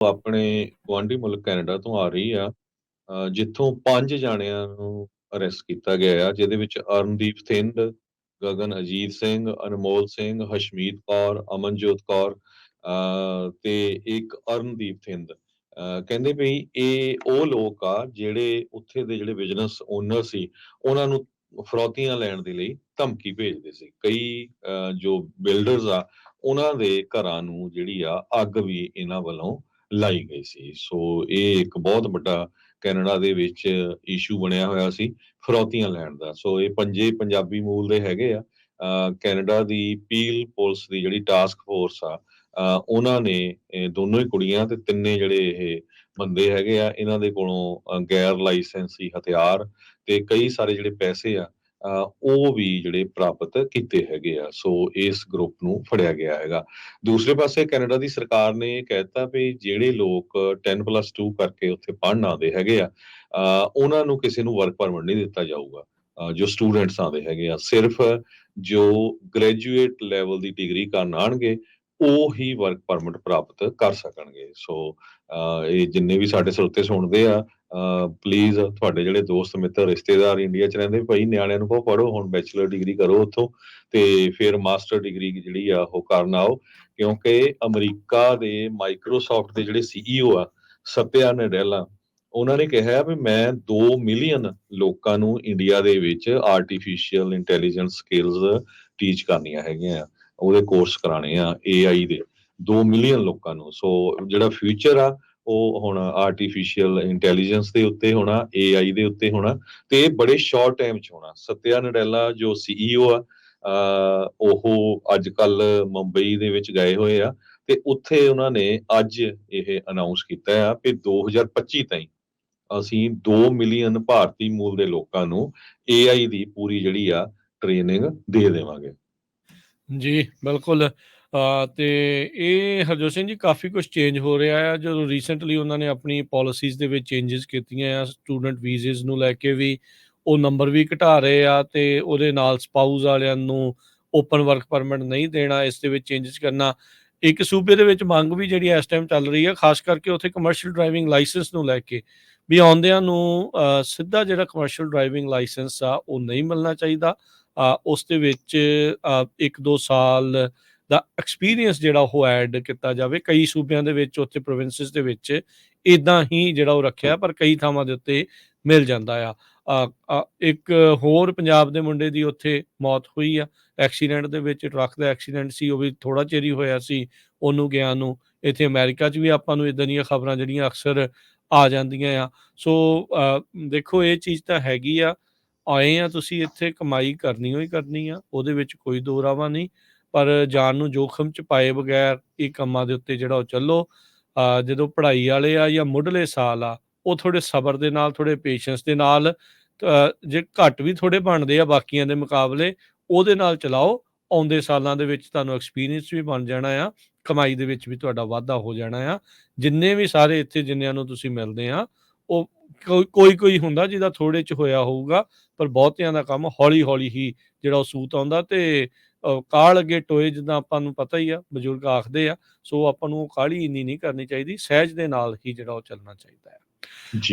ਆਪਣੇ ਗੁਆਂਢੀ ਮੁਲਕ ਕੈਨੇਡਾ ਤੋਂ ਆ ਰਹੀ ਆ, ਜਿੱਥੋਂ 5 ਜਾਣਿਆਂ ਨੂੰ ਅਰੈਸਟ ਕੀਤਾ ਗਿਆ ਆ, ਜਿਹਦੇ ਵਿੱਚ ਅਰਨਦੀਪ ਥਿੰਦ, ਗਗਨ ਅਜੀਤ ਸਿੰਘ, ਅਨਮੋਲ ਸਿੰਘ, ਹਸ਼ਮੀਤ ਕੌਰ, ਅਮਨਜੋਤ ਕੌਰ ਤੇ ਇੱਕ ਅਰਨਦੀਪ ਥਿੰਦ। ਕਹਿੰਦੇ ਵੀ ਇਹ ਉਹ ਲੋਕ ਆ ਜਿਹੜੇ ਉੱਥੇ ਦੇ ਜਿਹੜੇ ਬਿਜ਼ਨਸ ਓਨਰ ਸੀ, ਉਹਨਾਂ ਨੂੰ ਫਰੌਤੀਆਂ ਲੈਣ ਦੇ ਲਈ ਧਮਕੀ ਭੇਜਦੇ ਸੀ। ਕਈ ਜੋ ਬਿਲਡਰਸ ਆ, ਉਹਨਾਂ ਦੇ ਘਰਾਂ ਨੂੰ ਜਿਹੜੀ ਆ ਅੱਗ ਵੀ ਇਹਨਾਂ ਵੱਲੋਂ ਲਾਈ ਗਈ ਸੀ। ਸੋ ਇਹ ਇੱਕ ਬਹੁਤ ਵੱਡਾ ਕੈਨੇਡਾ ਦੇ ਵਿੱਚ ਇਸ਼ੂ ਬਣਿਆ ਹੋਇਆ ਸੀ ਫਰੌਤੀਆਂ ਲੈਣ ਦਾ। ਸੋ ਇਹ ਪੰਜਾਬੀ ਮੂਲ ਦੇ ਹੈਗੇ ਆ। ਕੈਨੇਡਾ ਦੀ ਪੀਲ ਪੁਲਿਸ ਦੀ ਜਿਹੜੀ ਟਾਸਕ ਫੋਰਸ ਆ, ਉਹਨਾਂ ਨੇ ਦੋਨੋਂ ਹੀ ਕੁੜੀਆਂ ਤੇ ਤਿੰਨੇ ਜਿਹੜੇ ਇਹ ਬੰਦੇ ਹੈਗੇ ਆ, ਇਹਨਾਂ ਦੇ ਕੋਲੋਂ ਗੈਰ ਲਾਇਸੈਂਸੀ ਹਥਿਆਰ ਤੇ ਕਈ ਸਾਰੇ ਜਿਹੜੇ ਪੈਸੇ ਆ, ਉਹ ਵੀ ਜਿਹੜੇ ਪ੍ਰਾਪਤ ਕੀਤੇ ਹੈਗੇ ਆ। ਸੋ ਇਸ ਗਰੁੱਪ ਨੂੰ ਫੜਿਆ ਗਿਆ ਹੈਗਾ। ਦੂਸਰੇ ਪਾਸੇ ਕੈਨੇਡਾ ਦੀ ਸਰਕਾਰ ਨੇ ਇਹ ਕਹਿ ਦਿੱਤਾ ਵੀ ਜਿਹੜੇ ਲੋਕ 10+2 ਕਰਕੇ ਉੱਥੇ ਪੜ੍ਹਨ ਆਉਂਦੇ ਹੈਗੇ ਆ, ਉਹਨਾਂ ਨੂੰ ਕਿਸੇ ਨੂੰ ਵਰਕ ਪਰਮਿਟ ਨਹੀਂ ਦਿੱਤਾ ਜਾਊਗਾ। ਜੋ ਸਟੂਡੈਂਟਸ ਆਉਂਦੇ ਹੈਗੇ ਆ, ਸਿਰਫ ਜੋ ਗ੍ਰੈਜੂਏਟ ਲੈਵਲ ਦੀ ਡਿਗਰੀ ਕਰਨ ਆਉਣਗੇ, ਉਹ ਹੀ ਵਰਕ ਪਰਮਿਟ ਪ੍ਰਾਪਤ ਕਰ ਸਕਣਗੇ। ਸੋ ਇਹ ਜਿੰਨੇ ਵੀ ਸਾਡੇ ਸਰੋਤੇ ਸੁਣਦੇ ਆ, ਪਲੀਜ਼ ਤੁਹਾਡੇ ਜਿਹੜੇ ਦੋਸਤ ਮਿੱਤਰ ਰਿਸ਼ਤੇਦਾਰ ਇੰਡੀਆ 'ਚ ਰਹਿੰਦੇ, ਭਾਈ ਨਿਆਣਿਆਂ ਨੂੰ ਕਹੋ ਪੜ੍ਹੋ, ਹੁਣ ਬੈਚਲਰ ਡਿਗਰੀ ਕਰੋ ਉੱਥੋਂ ਤੇ ਫਿਰ ਮਾਸਟਰ ਡਿਗਰੀ ਜਿਹੜੀ ਆ ਉਹ ਕਰਨ ਆਓ। ਕਿਉਂਕਿ ਅਮਰੀਕਾ ਦੇ ਮਾਈਕਰੋਸਾਫਟ ਦੇ ਜਿਹੜੇ CEO ਆ, ਸਤਿਆ ਨਡੇਲਾ, ਉਹਨਾਂ ਨੇ ਕਿਹਾ ਵੀ ਮੈਂ 2 ਮਿਲੀਅਨ ਲੋਕਾਂ ਨੂੰ ਇੰਡੀਆ ਦੇ ਵਿੱਚ ਆਰਟੀਫਿਸ਼ੀਅਲ ਇੰਟੈਲੀਜੈਂਸ ਸਕਿੱਲਸ ਟੀਚ ਕਰਨੀਆਂ ਹੈਗੀਆਂ, ਉਹਦੇ ਕੋਰਸ ਕਰਾਣੇ ਆ AI ਦੇ 2 ਮਿਲੀਅਨ ਲੋਕਾਂ ਨੂੰ। ਸੋ ਜਿਹੜਾ ਫਿਊਚਰ ਆ ਉਹ ਹੁਣ ਆਰਟੀਫਿਸ਼ੀਅਲ ਇੰਟੈਲੀਜੈਂਸ ਦੇ ਉੱਤੇ ਹੋਣਾ, AI ਦੇ ਉੱਤੇ ਹੋਣਾ ਤੇ ਇਹ ਬੜੇ ਸ਼ਾਰਟ ਟਾਈਮ 'ਚ ਹੋਣਾ। ਸਤਿਆ ਨਡੇਲਾ ਜੋ CEO ਆ, ਉਹ ਅੱਜ ਕੱਲ ਮੁੰਬਈ ਦੇ ਵਿੱਚ ਗਏ ਹੋਏ ਆ ਤੇ ਉੱਥੇ ਉਹਨਾਂ ਨੇ ਅੱਜ ਇਹ ਅਨਾਉਂਸ ਕੀਤਾ ਆ ਕਿ 2025 ਤਾਈਂ ਅਸੀਂ 2 ਮਿਲੀਅਨ ਭਾਰਤੀ ਮੂਲ ਦੇ ਲੋਕਾਂ ਨੂੰ AI ਦੀ ਪੂਰੀ ਜਿਹੜੀ ਆ ਟ੍ਰੇਨਿੰਗ ਦੇ ਦੇਵਾਂਗੇ। ਜੀ ਬਿਲਕੁਲ। ਤੇ ਇਹ ਹਰਜੋਤ ਸਿੰਘ ਜੀ ਕਾਫੀ ਕੁਝ ਚੇਂਜ ਹੋ ਰਿਹਾ ਆ। ਜਦੋਂ ਰੀਸੈਂਟਲੀ ਉਹਨਾਂ ਨੇ ਆਪਣੀ ਪਾਲਿਸੀਜ਼ ਦੇ ਵਿੱਚ ਚੇਂਜਸ ਕੀਤੀਆਂ ਆ, ਸਟੂਡੈਂਟ ਵੀਜ਼ੇ ਨੂੰ ਲੈ ਕੇ ਵੀ ਉਹ ਨੰਬਰ ਵੀ ਘਟਾ ਰਹੇ ਆ ਤੇ ਉਹਦੇ ਨਾਲ ਸਪਾਊਸ ਵਾਲਿਆਂ ਨੂੰ ਓਪਨ ਵਰਕ ਪਰਮਿਟ ਨਹੀਂ ਦੇਣਾ, ਇਸ ਦੇ ਵਿੱਚ ਚੇਂਜਸ ਕਰਨਾ। ਇੱਕ ਸੂਬੇ ਦੇ ਵਿੱਚ ਮੰਗ ਵੀ ਜਿਹੜੀ ਇਸ ਟਾਈਮ ਚੱਲ ਰਹੀ ਆ, ਖਾਸ ਕਰਕੇ ਉੱਥੇ ਕਮਰਸ਼ੀਅਲ ਡਰਾਈਵਿੰਗ ਲਾਇਸੈਂਸ ਨੂੰ ਲੈ ਕੇ ਵੀ ਆਉਂਦਿਆਂ ਨੂੰ ਸਿੱਧਾ ਜਿਹੜਾ ਕਮਰਸ਼ੀਅਲ ਡਰਾਈਵਿੰਗ ਲਾਇਸੈਂਸ ਆ ਉਹ ਨਹੀਂ ਮਿਲਣਾ ਚਾਹੀਦਾ। ਉਸ ਦੇ ਵਿੱਚ 1-2 ਸਾਲ ਦਾ ਐਕਸਪੀਰੀਅੰਸ ਜਿਹੜਾ ਉਹ ਐਡ ਕੀਤਾ ਜਾਵੇ। ਕਈ ਸੂਬਿਆਂ ਦੇ ਵਿੱਚ, ਉੱਥੇ ਪ੍ਰੋਵਿੰਸਿਸ ਦੇ ਵਿੱਚ ਇੱਦਾਂ ਹੀ ਜਿਹੜਾ ਉਹ ਰੱਖਿਆ, ਪਰ ਕਈ ਥਾਵਾਂ ਦੇ ਉੱਤੇ ਮਿਲ ਜਾਂਦਾ ਆ। ਇੱਕ ਹੋਰ ਪੰਜਾਬ ਦੇ ਮੁੰਡੇ ਦੀ ਉੱਥੇ ਮੌਤ ਹੋਈ ਆ ਐਕਸੀਡੈਂਟ ਦੇ ਵਿੱਚ, ਟਰੱਕ ਦਾ ਐਕਸੀਡੈਂਟ ਸੀ, ਉਹ ਵੀ ਥੋੜ੍ਹਾ ਚਿਰ ਹੀ ਹੋਇਆ ਸੀ ਉਹਨੂੰ ਗਿਆ ਨੂੰ। ਇੱਥੇ ਅਮਰੀਕਾ 'ਚ ਵੀ ਆਪਾਂ ਨੂੰ ਇੱਦਾਂ ਦੀਆਂ ਖਬਰਾਂ ਜਿਹੜੀਆਂ ਅਕਸਰ ਆ ਜਾਂਦੀਆਂ ਆ। ਸੋ ਦੇਖੋ ਇਹ ਚੀਜ਼ ਤਾਂ ਹੈਗੀ ਆ, ਆਏ ਆ ਤੁਸੀਂ ਇੱਥੇ ਕਮਾਈ ਕਰਨੀ ਹੋਈ ਕਰਨੀ ਆ, ਉਹਦੇ ਵਿੱਚ ਕੋਈ ਦੋ ਰਾਵਾਂ ਨਹੀਂ, ਪਰ ਜਾਨ ਨੂੰ ਜੋਖਮ 'ਚ ਪਾਏ ਬਗੈਰ ਇਹ ਕੰਮਾਂ ਦੇ ਉੱਤੇ ਜਿਹੜਾ ਉਹ ਚੱਲੋ। ਜਦੋਂ ਪੜ੍ਹਾਈ ਵਾਲੇ ਆ ਜਾਂ ਮੁੱਢਲੇ ਸਾਲ ਆ, ਉਹ ਥੋੜ੍ਹੇ ਸਬਰ ਦੇ ਨਾਲ, ਥੋੜ੍ਹੇ ਪੇਸ਼ੈਂਸ ਦੇ ਨਾਲ, ਜੇ ਘੱਟ ਵੀ ਥੋੜ੍ਹੇ ਬਣਦੇ ਆ ਬਾਕੀਆਂ ਦੇ ਮੁਕਾਬਲੇ, ਉਹਦੇ ਨਾਲ ਚਲਾਓ। ਆਉਂਦੇ ਸਾਲਾਂ ਦੇ ਵਿੱਚ ਤੁਹਾਨੂੰ ਐਕਸਪੀਰੀਅੰਸ ਵੀ ਬਣ ਜਾਣਾ ਆ, ਕਮਾਈ ਦੇ ਵਿੱਚ ਵੀ ਤੁਹਾਡਾ ਵਾਧਾ ਹੋ ਜਾਣਾ ਆ। ਜਿੰਨੇ ਵੀ ਸਾਰੇ ਇੱਥੇ ਜਿੰਨਿਆਂ ਨੂੰ ਤੁਸੀਂ ਮਿਲਦੇ ਆ, ਉਹ ਕੋਈ ਹੁੰਦਾ ਜਿਹਦਾ ਥੋੜ੍ਹੇ 'ਚ ਹੋਇਆ ਹੋਊਗਾ, ਪਰ ਬਹੁਤਿਆਂ ਦਾ ਕੰਮ ਹੌਲੀ ਹੌਲੀ ਹੀ ਜਿਹੜਾ ਉਹ ਸੂਤ ਆਉਂਦਾ। ਤੇ ਕਾਹਲ ਅੱਗੇ ਟੋਏ, ਜਿੱਦਾਂ ਆਪਾਂ ਨੂੰ ਪਤਾ ਹੀ ਆ, ਬਜ਼ੁਰਗ ਆਖਦੇ ਆ। ਸੋ ਆਪਾਂ ਨੂੰ ਉਹ ਕਾਹਲੀ ਇੰਨੀ ਨਹੀਂ ਕਰਨੀ ਚਾਹੀਦੀ, ਸਹਿਜ ਦੇ ਨਾਲ ਹੀ ਜਿਹੜਾ ਉਹ ਚੱਲਣਾ ਚਾਹੀਦਾ ਹੈ। ਜੀ।